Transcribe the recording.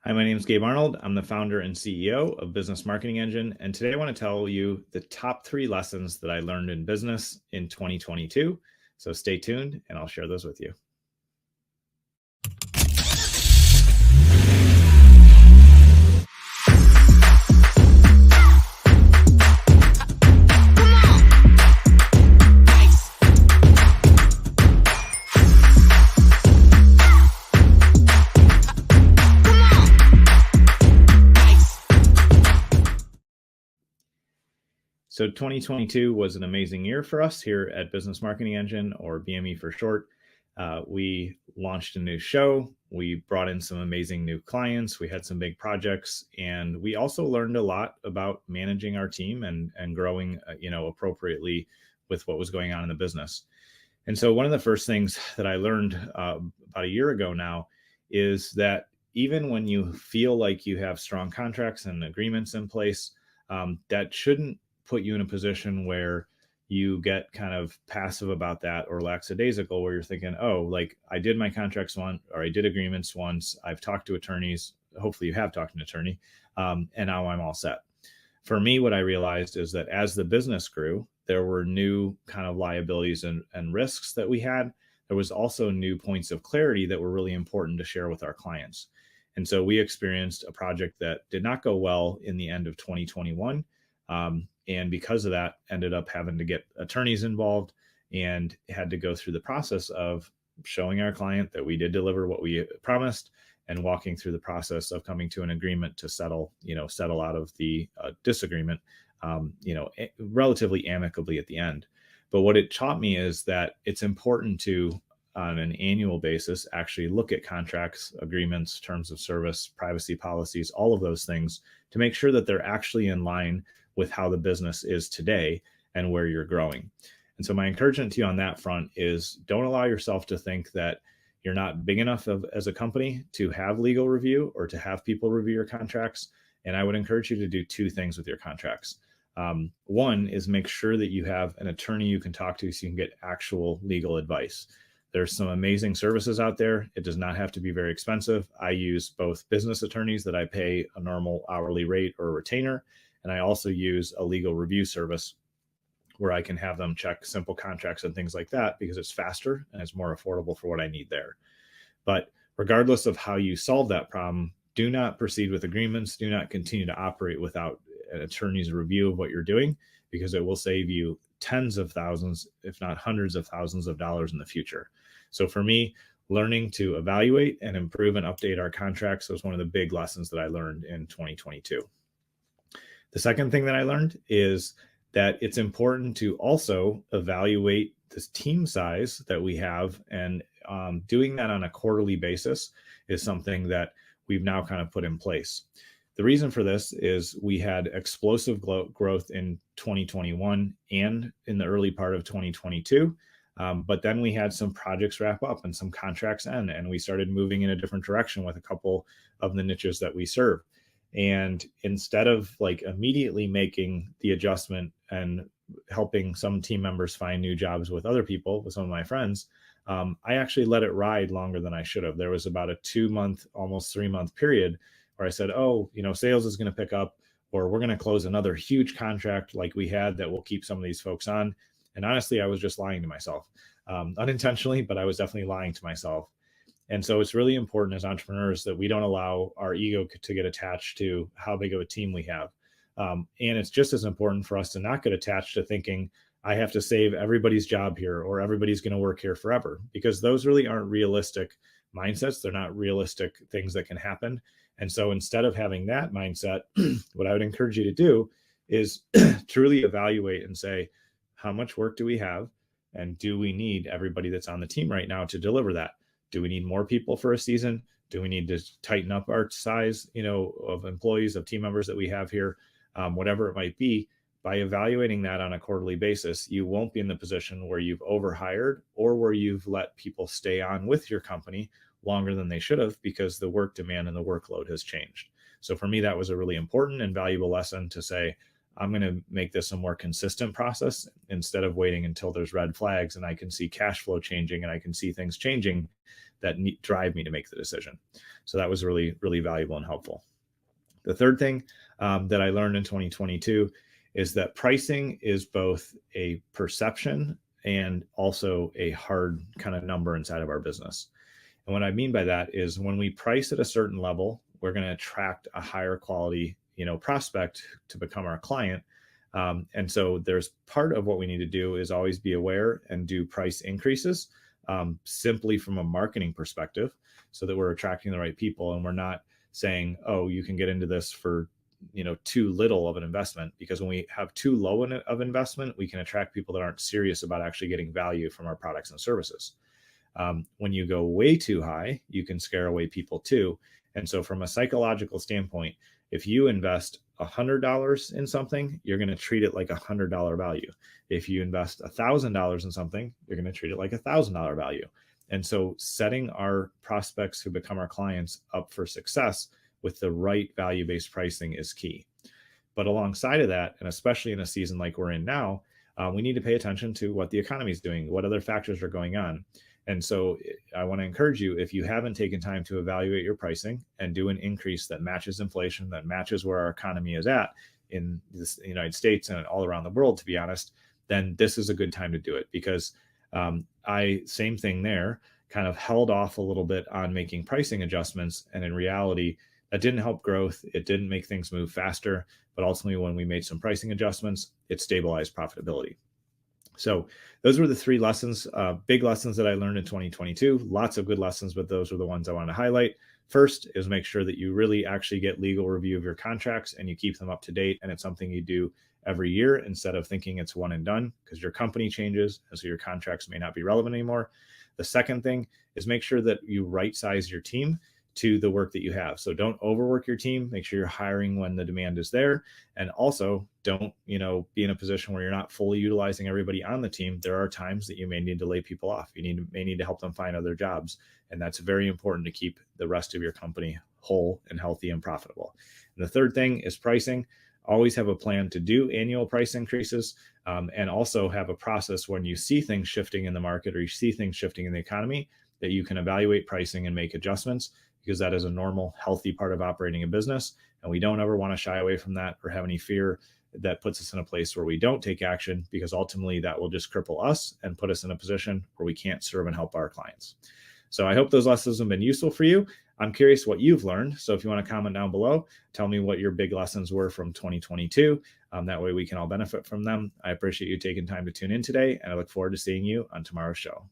Hi, my name is Gabe Arnold. I'm the founder and CEO of Business Marketing Engine. And today I want to tell you the top 3 lessons that I learned in business in 2022. So stay tuned and I'll share those with you. So 2022 was an amazing year for us here at Business Marketing Engine, or BME for short. We launched a new show. We brought in some amazing new clients. We had some big projects, and we also learned a lot about managing our team and growing, appropriately with what was going on in the business. And so one of the first things that I learned about a year ago now is that even when you feel like you have strong contracts and agreements in place, that shouldn't put you in a position where you get kind of passive about that or lackadaisical, where you're thinking, oh, like I did my contracts once, or I did agreements once, I've talked to attorneys, hopefully you have talked to an attorney, and now I'm all set. For me, what I realized is that as the business grew, there were new kind of liabilities and risks that we had. There was also new points of clarity that were really important to share with our clients. And so we experienced a project that did not go well in the end of 2021. And because of that, ended up having to get attorneys involved and had to go through the process of showing our client that we did deliver what we promised, and walking through the process of coming to an agreement to settle out of the disagreement, relatively amicably at the end. But what it taught me is that it's important to, on an annual basis, actually look at contracts, agreements, terms of service, privacy policies, all of those things, to make sure that they're actually in line with how the business is today and where you're growing. And so my encouragement to you on that front is, don't allow yourself to think that you're not big enough as a company to have legal review or to have people review your contracts. And I would encourage you to do 2 things with your contracts. One is make sure that you have an attorney you can talk to so you can get actual legal advice. There's some amazing services out there. It does not have to be very expensive. I use both business attorneys that I pay a normal hourly rate or a retainer, and I also use a legal review service where I can have them check simple contracts and things like that, because it's faster and it's more affordable for what I need there. But regardless of how you solve that problem, do not proceed with agreements. Do not continue to operate without an attorney's review of what you're doing, because it will save you tens of thousands, if not hundreds of thousands of dollars in the future. So for me, learning to evaluate and improve and update our contracts was one of the big lessons that I learned in 2022. The second thing that I learned is that it's important to also evaluate this team size that we have, and doing that on a quarterly basis is something that we've now kind of put in place. The reason for this is we had explosive growth in 2021 and in the early part of 2022. But then we had some projects wrap up and some contracts end, and we started moving in a different direction with a couple of the niches that we serve. And instead of like immediately making the adjustment and helping some team members find new jobs with other people, with some of my friends, I actually let it ride longer than I should have. There was about a 2-month, almost 3-month period where I said, oh, sales is going to pick up, or we're going to close another huge contract like we had that will keep some of these folks on. And honestly, I was just lying to myself, unintentionally, but I was definitely lying to myself. And so it's really important as entrepreneurs that we don't allow our ego to get attached to how big of a team we have. And it's just as important for us to not get attached to thinking, I have to save everybody's job here, or everybody's going to work here forever, because those really aren't realistic mindsets. They're not realistic things that can happen. And so instead of having that mindset, what I would encourage you to do is truly evaluate and say, how much work do we have? And do we need everybody that's on the team right now to deliver that? Do we need more people for a season? Do we need to tighten up our size, of employees, of team members that we have here? Whatever it might be, by evaluating that on a quarterly basis, you won't be in the position where you've overhired or where you've let people stay on with your company longer than they should have, because the work demand and the workload has changed. So for me, that was a really important and valuable lesson to say, I'm going to make this a more consistent process instead of waiting until there's red flags and I can see cash flow changing and I can see things changing that drive me to make the decision. So that was really, really valuable and helpful. The third thing that I learned in 2022 is that pricing is both a perception and also a hard kind of number inside of our business. And what I mean by that is when we price at a certain level, we're going to attract a higher quality, prospect to become our client. And so there's part of what we need to do is always be aware and do price increases simply from a marketing perspective so that we're attracting the right people and we're not saying, oh, you can get into this for too little of an investment, because when we have too low of investment, we can attract people that aren't serious about actually getting value from our products and services. When you go way too high, you can scare away people too. And so from a psychological standpoint, if you invest $100 in something, you're going to treat it like $100 value. If you invest $1,000 in something, you're going to treat it like $1,000 value. And so setting our prospects who become our clients up for success with the right value-based pricing is key. But alongside of that, and especially in a season like we're in now, we need to pay attention to what the economy is doing, what other factors are going on. And so I want to encourage you, if you haven't taken time to evaluate your pricing and do an increase that matches inflation, that matches where our economy is at in the United States and all around the world, to be honest, then this is a good time to do it. Because same thing there, kind of held off a little bit on making pricing adjustments. And in reality, that didn't help growth. It didn't make things move faster. But ultimately, when we made some pricing adjustments, it stabilized profitability. So those were the three lessons, big lessons that I learned in 2022. Lots of good lessons, but those were the ones I want to highlight. First is make sure that you really actually get legal review of your contracts and you keep them up to date. And it's something you do every year instead of thinking it's one and done, because your company changes. And so your contracts may not be relevant anymore. The second thing is make sure that you right size your team to the work that you have. So don't overwork your team. Make sure you're hiring when the demand is there. And also don't, be in a position where you're not fully utilizing everybody on the team. There are times that you may need to lay people off. You may need to help them find other jobs. And that's very important to keep the rest of your company whole and healthy and profitable. And the third thing is pricing. Always have a plan to do annual price increases, and also have a process when you see things shifting in the market or you see things shifting in the economy that you can evaluate pricing and make adjustments, because that is a normal, healthy part of operating a business. And we don't ever want to shy away from that or have any fear that puts us in a place where we don't take action, because ultimately that will just cripple us and put us in a position where we can't serve and help our clients. So I hope those lessons have been useful for you. I'm curious what you've learned. So if you want to comment down below, tell me what your big lessons were from 2022. That way we can all benefit from them. I appreciate you taking time to tune in today, and I look forward to seeing you on tomorrow's show.